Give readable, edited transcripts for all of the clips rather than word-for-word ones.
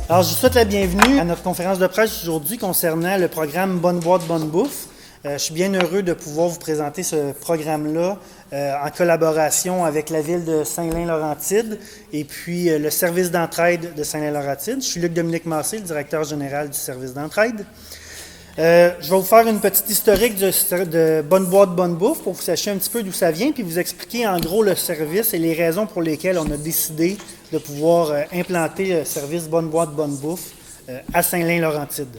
Alors, je vous souhaite la bienvenue à notre conférence de presse aujourd'hui concernant le programme Bonne boîte, bonne bouffe. Je suis bien heureux de pouvoir vous présenter ce programme-là en collaboration avec la ville de Saint-Lin-Laurentide et puis le service d'entraide de Saint-Lin-Laurentide. Je suis Luc-Dominique Massé, le directeur général du service d'entraide. Je vais vous faire une petite historique de Bonne boîte, bonne bouffe pour que vous sachiez un petit peu d'où ça vient, puis vous expliquer en gros le service et les raisons pour lesquelles on a décidé de pouvoir implanter le service Bonne boîte, bonne bouffe à Saint-Lin-Laurentide.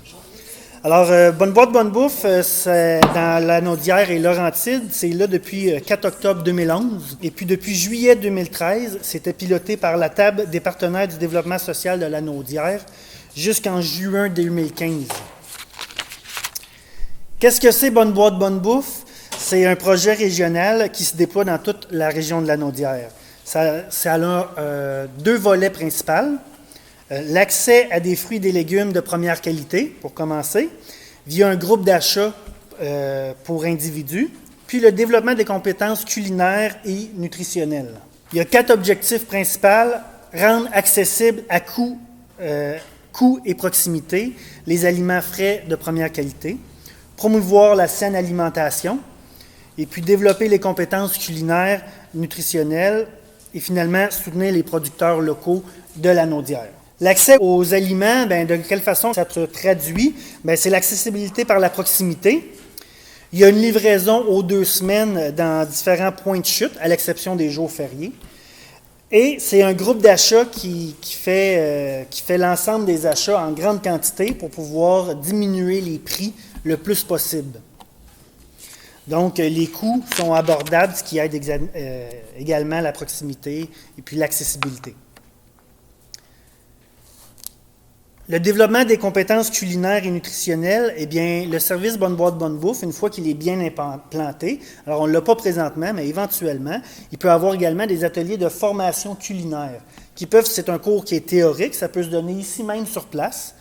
Alors, Bonne boîte, bonne bouffe, c'est dans la Naudière et Laurentide, c'est là depuis 4 octobre 2011. Et puis depuis juillet 2013, c'était piloté par la table des partenaires du développement social de la Naudière jusqu'en juin 2015. Qu'est-ce que c'est Bonne boîte, bonne bouffe? C'est un projet régional qui se déploie dans toute la région de la Naudière. Ça a deux volets principaux. L'accès à des fruits et des légumes de première qualité, pour commencer, via un groupe d'achat pour individus, puis le développement des compétences culinaires et nutritionnelles. Il y a 4 objectifs principaux: rendre accessible à coût et proximité les aliments frais de première qualité, promouvoir la saine alimentation, et puis développer les compétences culinaires, nutritionnelles, et finalement soutenir les producteurs locaux de la Naudière. L'accès aux aliments, de quelle façon ça se traduit? C'est l'accessibilité par la proximité. Il y a une livraison aux 2 semaines dans différents points de chute, à l'exception des jours fériés. Et c'est un groupe d'achat qui fait l'ensemble des achats en grande quantité pour pouvoir diminuer les prix le plus possible. Donc, les coûts sont abordables, ce qui aide également la proximité et puis l'accessibilité. Le développement des compétences culinaires et nutritionnelles, le service Bonne boîte, bonne bouffe, une fois qu'il est bien implanté, alors on ne l'a pas présentement, mais éventuellement, il peut avoir également des ateliers de formation culinaire c'est un cours qui est théorique, ça peut se donner ici même sur place.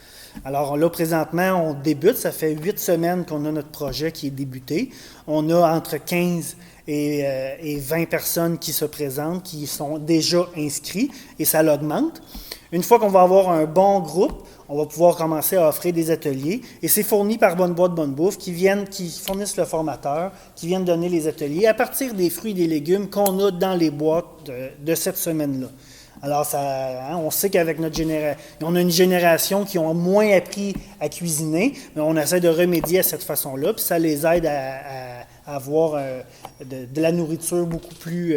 Alors là, présentement, on débute, ça fait 8 semaines qu'on a notre projet qui est débuté. On a entre 15 et 20 personnes qui se présentent, qui sont déjà inscrits, et ça l'augmente. Une fois qu'on va avoir un bon groupe, on va pouvoir commencer à offrir des ateliers, et c'est fourni par Bonne boîte, bonne bouffe, qui fournissent le formateur, qui viennent donner les ateliers à partir des fruits et des légumes qu'on a dans les boîtes de cette semaine-là. Alors, on sait qu'avec notre génération, on a une génération qui ont moins appris à cuisiner, mais on essaie de remédier à cette façon-là, puis ça les aide à avoir de la nourriture beaucoup plus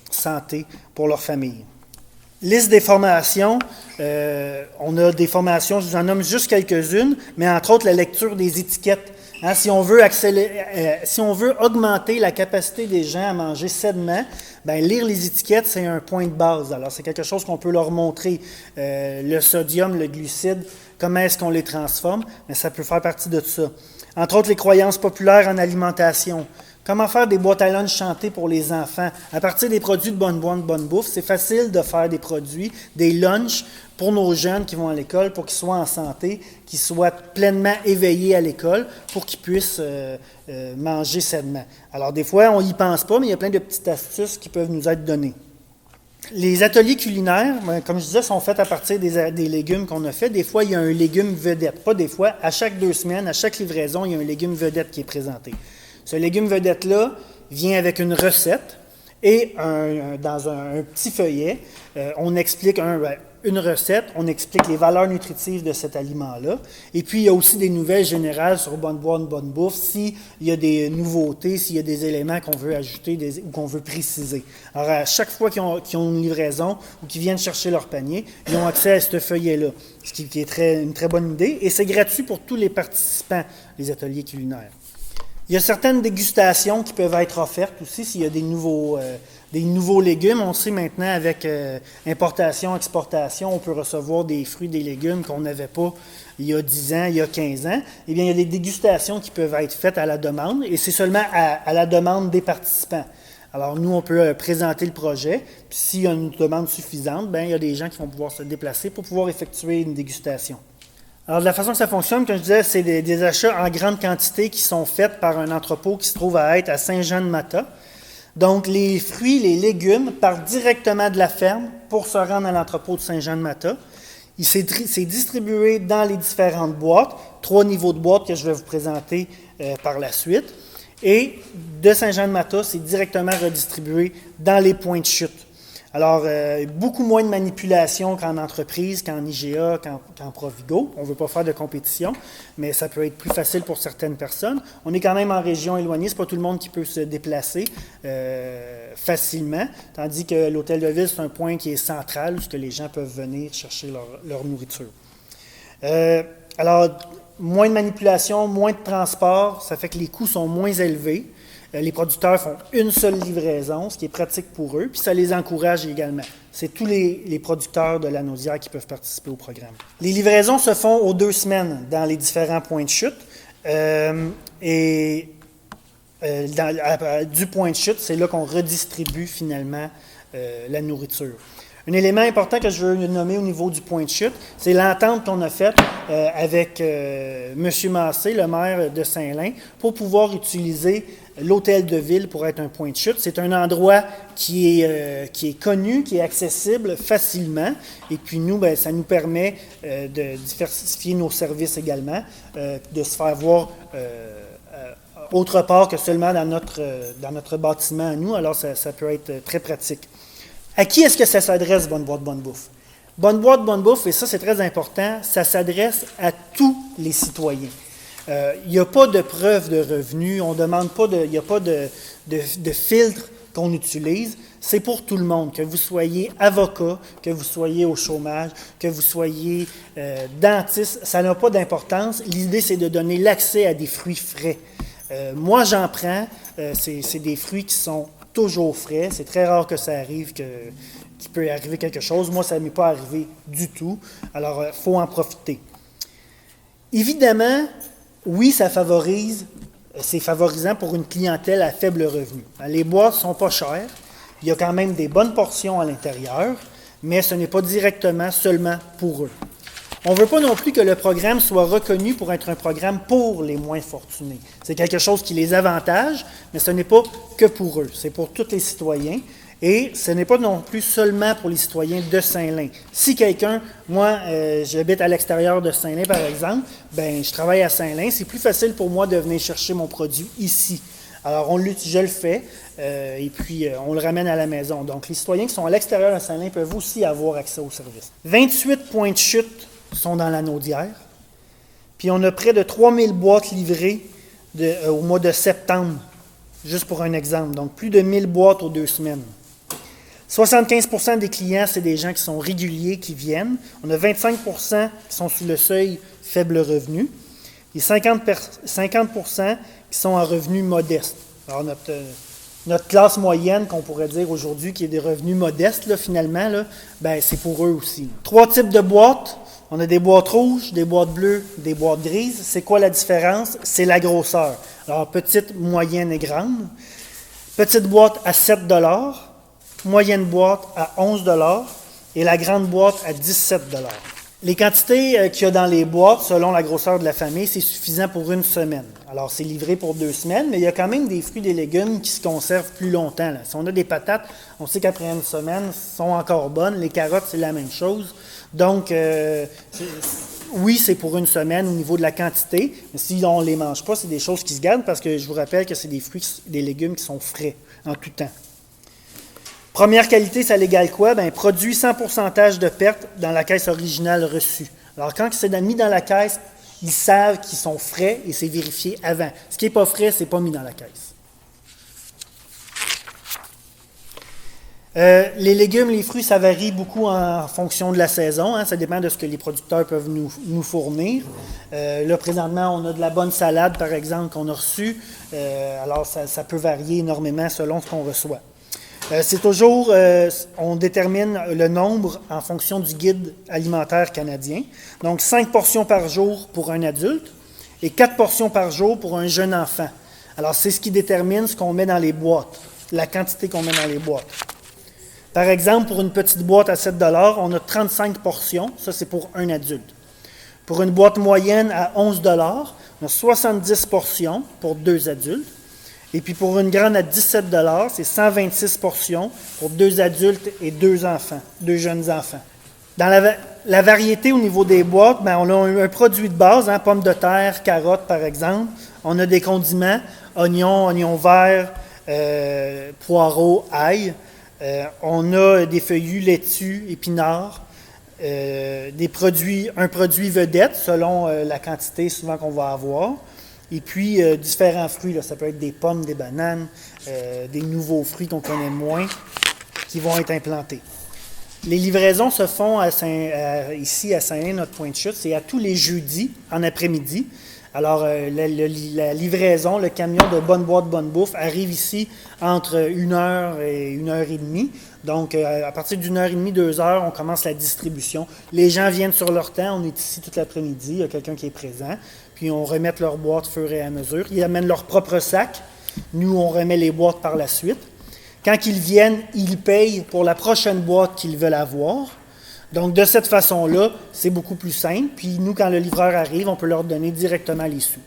santé pour leur famille. Liste des formations, on a des formations, je vous en nomme juste quelques-unes, mais entre autres la lecture des étiquettes. Si on veut augmenter la capacité des gens à manger sainement, lire les étiquettes, c'est un point de base. Alors, c'est quelque chose qu'on peut leur montrer. Le sodium, le glucide, comment est-ce qu'on les transforme? Mais ça peut faire partie de ça. Entre autres, les croyances populaires en alimentation. Comment faire des boîtes à lunch chantées pour les enfants? À partir des produits de Bonne boîte, bonne bouffe, c'est facile de faire des produits, des lunchs pour nos jeunes qui vont à l'école, pour qu'ils soient en santé, qu'ils soient pleinement éveillés à l'école, pour qu'ils puissent manger sainement. Alors, des fois, on n'y pense pas, mais il y a plein de petites astuces qui peuvent nous être données. Les ateliers culinaires, comme je disais, sont faits à partir des légumes qu'on a fait. Des fois, il y a un légume vedette. Pas des fois, à chaque 2 semaines, à chaque livraison, il y a un légume vedette qui est présenté. Ce légume vedette-là vient avec une recette et dans un petit feuillet, on explique une recette, on explique les valeurs nutritives de cet aliment-là. Et puis, il y a aussi des nouvelles générales sur Bonne boîte, bonne bouffe, s'il y a des nouveautés, s'il y a des éléments qu'on veut ajouter ou qu'on veut préciser. Alors, à chaque fois qu'ils ont une livraison ou qu'ils viennent chercher leur panier, ils ont accès à ce feuillet-là, ce qui est une très bonne idée. Et c'est gratuit pour tous les participants, les ateliers culinaires. Il y a certaines dégustations qui peuvent être offertes aussi s'il y a des nouveaux légumes. On sait maintenant avec importation, exportation, on peut recevoir des fruits, des légumes qu'on n'avait pas il y a 10 ans, il y a 15 ans. Eh bien, il y a des dégustations qui peuvent être faites à la demande et c'est seulement à la demande des participants. Alors, nous, on peut présenter le projet. Puis, s'il y a une demande suffisante, il y a des gens qui vont pouvoir se déplacer pour pouvoir effectuer une dégustation. Alors, de la façon que ça fonctionne, comme je disais, c'est des achats en grande quantité qui sont faits par un entrepôt qui se trouve à être à Saint-Jean-de-Mata. Donc, les fruits, les légumes partent directement de la ferme pour se rendre à l'entrepôt de Saint-Jean-de-Mata. C'est distribué dans les différentes boîtes, 3 niveaux de boîtes que je vais vous présenter par la suite. Et de Saint-Jean-de-Matha, c'est directement redistribué dans les points de chute. Alors, beaucoup moins de manipulation qu'en entreprise, qu'en IGA, qu'en Provigo. On ne veut pas faire de compétition, mais ça peut être plus facile pour certaines personnes. On est quand même en région éloignée, ce n'est pas tout le monde qui peut se déplacer facilement, tandis que l'hôtel de ville, c'est un point qui est central, où les gens peuvent venir chercher leur nourriture. Alors, moins de manipulation, moins de transport, ça fait que les coûts sont moins élevés. Les producteurs font une seule livraison, ce qui est pratique pour eux, puis ça les encourage également. C'est tous les producteurs de la Naudière qui peuvent participer au programme. Les livraisons se font aux 2 semaines dans les différents points de chute. Du point de chute, c'est là qu'on redistribue finalement la nourriture. Un élément important que je veux nommer au niveau du point de chute, c'est l'entente qu'on a faite avec M. Massé, le maire de Saint-Lin, pour pouvoir utiliser l'hôtel de ville pour être un point de chute. C'est un endroit qui est connu, qui est accessible facilement. Et puis nous, bien, ça nous permet de diversifier nos services également, de se faire voir autre part que seulement dans notre bâtiment à nous. Alors, ça peut être très pratique. À qui est-ce que ça s'adresse, Bonne Boîte, Bonne Bouffe? Bonne Boîte, Bonne Bouffe, et ça c'est très important, ça s'adresse à tous les citoyens. Il n'y a pas de preuve de revenus, on demande pas il n'y a pas de filtre qu'on utilise. C'est pour tout le monde, que vous soyez avocat, que vous soyez au chômage, que vous soyez dentiste, ça n'a pas d'importance. L'idée, c'est de donner l'accès à des fruits frais. Moi, j'en prends, c'est des fruits qui sont toujours frais. C'est très rare que ça arrive, qu'il peut arriver quelque chose. Moi, ça ne m'est pas arrivé du tout. Alors, il faut en profiter. Évidemment, oui, c'est favorisant pour une clientèle à faible revenu. Les boîtes ne sont pas chères. Il y a quand même des bonnes portions à l'intérieur, mais ce n'est pas directement seulement pour eux. On ne veut pas non plus que le programme soit reconnu pour être un programme pour les moins fortunés. C'est quelque chose qui les avantage, mais ce n'est pas que pour eux. C'est pour tous les citoyens. Et ce n'est pas non plus seulement pour les citoyens de Saint-Lin. Si quelqu'un, moi, j'habite à l'extérieur de Saint-Lin, par exemple, ben, je travaille à Saint-Lin, c'est plus facile pour moi de venir chercher mon produit ici. Alors, je le fais, et puis on le ramène à la maison. Donc, les citoyens qui sont à l'extérieur de Saint-Lin peuvent aussi avoir accès au service. 28 points de chute sont dans la Naudière. Puis on a près de 3000 boîtes livrées au mois de septembre, juste pour un exemple. Donc, plus de 1000 boîtes aux 2 semaines. 75% des clients, c'est des gens qui sont réguliers, qui viennent. On a 25% qui sont sous le seuil faible revenu. Et 50% qui sont en revenus modestes. Alors, notre classe moyenne, qu'on pourrait dire aujourd'hui, qui est des revenus modestes, là, finalement, là, ben, c'est pour eux aussi. 3 types de boîtes. On a des boîtes rouges, des boîtes bleues, des boîtes grises. C'est quoi la différence? C'est la grosseur. Alors, petite, moyenne et grande. Petite boîte à 7 $, moyenne boîte à 11 $ et la grande boîte à 17 $. Les quantités qu'il y a dans les boîtes, selon la grosseur de la famille, c'est suffisant pour une semaine. Alors, c'est livré pour 2 semaines, mais il y a quand même des fruits et des légumes qui se conservent plus longtemps. Là. Si on a des patates, on sait qu'après une semaine, elles sont encore bonnes. Les carottes, c'est la même chose. Donc, oui, c'est pour une semaine au niveau de la quantité, mais si on ne les mange pas, c'est des choses qui se gardent parce que je vous rappelle que c'est des fruits et des légumes qui sont frais en tout temps. Première qualité, ça l'égale quoi? Bien, produit sans pourcentage de perte dans la caisse originale reçue. Alors, quand c'est mis dans la caisse, ils savent qu'ils sont frais et c'est vérifié avant. Ce qui n'est pas frais, ce n'est pas mis dans la caisse. Les légumes, les fruits, ça varie beaucoup en fonction de la saison. Hein. Ça dépend de ce que les producteurs peuvent nous fournir. Là, présentement, on a de la bonne salade, par exemple, qu'on a reçue. Alors, ça peut varier énormément selon ce qu'on reçoit. C'est toujours, on détermine le nombre en fonction du guide alimentaire canadien. Donc, 5 portions par jour pour un adulte et 4 portions par jour pour un jeune enfant. Alors, c'est ce qui détermine ce qu'on met dans les boîtes, la quantité qu'on met dans les boîtes. Par exemple, pour une petite boîte à 7 $, on a 35 portions. Ça, c'est pour un adulte. Pour une boîte moyenne à 11 $, on a 70 portions pour 2 adultes. Et puis pour une grande à 17 $, c'est 126 portions pour 2 adultes et 2 enfants, 2 jeunes enfants. Dans la variété au niveau des boîtes, ben, on a un produit de base, hein, pommes de terre, carottes par exemple. On a des condiments, oignons verts, poireaux, ail. On a des feuillus laitues, épinards. Un produit vedette selon la quantité souvent qu'on va avoir. Et puis différents fruits, là, ça peut être des pommes, des bananes, des nouveaux fruits qu'on connaît moins qui vont être implantés. Les livraisons se font ici à Saint-Lin, notre point de chute, c'est à tous les jeudis en après-midi. Alors, la livraison, le camion de Bonne Boîte, Bonne Bouffe arrive ici entre 1h et 1h30. Donc, à partir d'1h30, 2h, on commence la distribution. Les gens viennent sur leur temps, on est ici toute l'après-midi, il y a quelqu'un qui est présent. Puis, on remet leurs boîtes au fur et à mesure. Ils amènent leur propre sac. Nous, on remet les boîtes par la suite. Quand ils viennent, ils payent pour la prochaine boîte qu'ils veulent avoir. Donc, de cette façon-là, c'est beaucoup plus simple. Puis, nous, quand le livreur arrive, on peut leur donner directement les sous.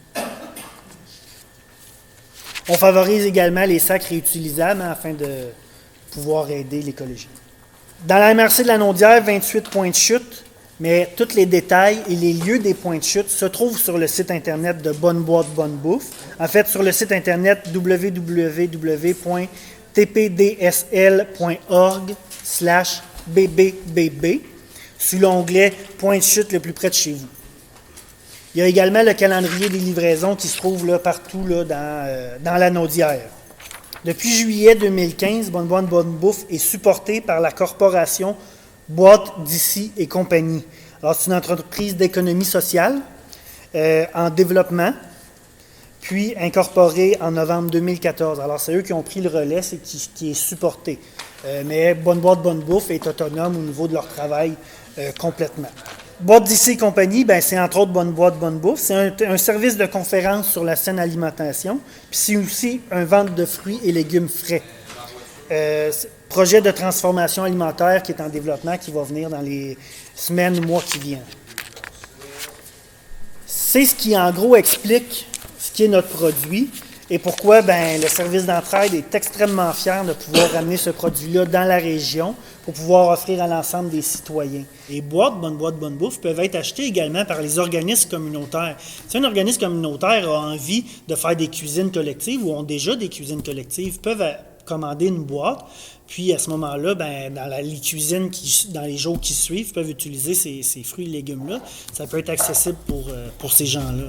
On favorise également les sacs réutilisables afin de pouvoir aider l'écologie. Dans la MRC de la Naudière, 28 points de chute, mais tous les détails et les lieux des points de chute se trouvent sur le site Internet de Bonne Boîte, Bonne Bouffe. En fait, sur le site Internet www.tpdsl.org/bbb sous l'onglet « Point de chute le plus près de chez vous ». Il y a également le calendrier des livraisons qui se trouve là, partout là, dans la Naudière. Depuis juillet 2015, Bonne Boîte, Bonne Bouffe est supportée par la corporation Boîte d'ici et compagnie. Alors, c'est une entreprise d'économie sociale en développement, puis incorporée en novembre 2014. Alors, c'est eux qui ont pris le relais, c'est qui est supporté. Mais Bonne Boîte, Bonne Bouffe est autonome au niveau de leur travail complètement. Boîte d'ici et compagnie, ben, c'est entre autres Bonne Boîte, Bonne Bouffe. C'est un service de conférence sur la saine alimentation. Puis c'est aussi un vente de fruits et légumes frais. Projet de transformation alimentaire qui est en développement, qui va venir dans les semaines ou mois qui viennent. C'est ce qui, en gros, explique ce qui est notre produit et pourquoi le service d'entraide est extrêmement fier de pouvoir ramener ce produit-là dans la région pour pouvoir offrir à l'ensemble des citoyens. Les boîtes, Bonne Bouffe, peuvent être achetées également par les organismes communautaires. Si un organisme communautaire a envie de faire des cuisines collectives ou ont déjà des cuisines collectives, peuvent commander une boîte, puis à ce moment-là, dans les cuisines dans les jours qui suivent, peuvent utiliser ces fruits et légumes-là. Ça peut être accessible pour ces gens-là.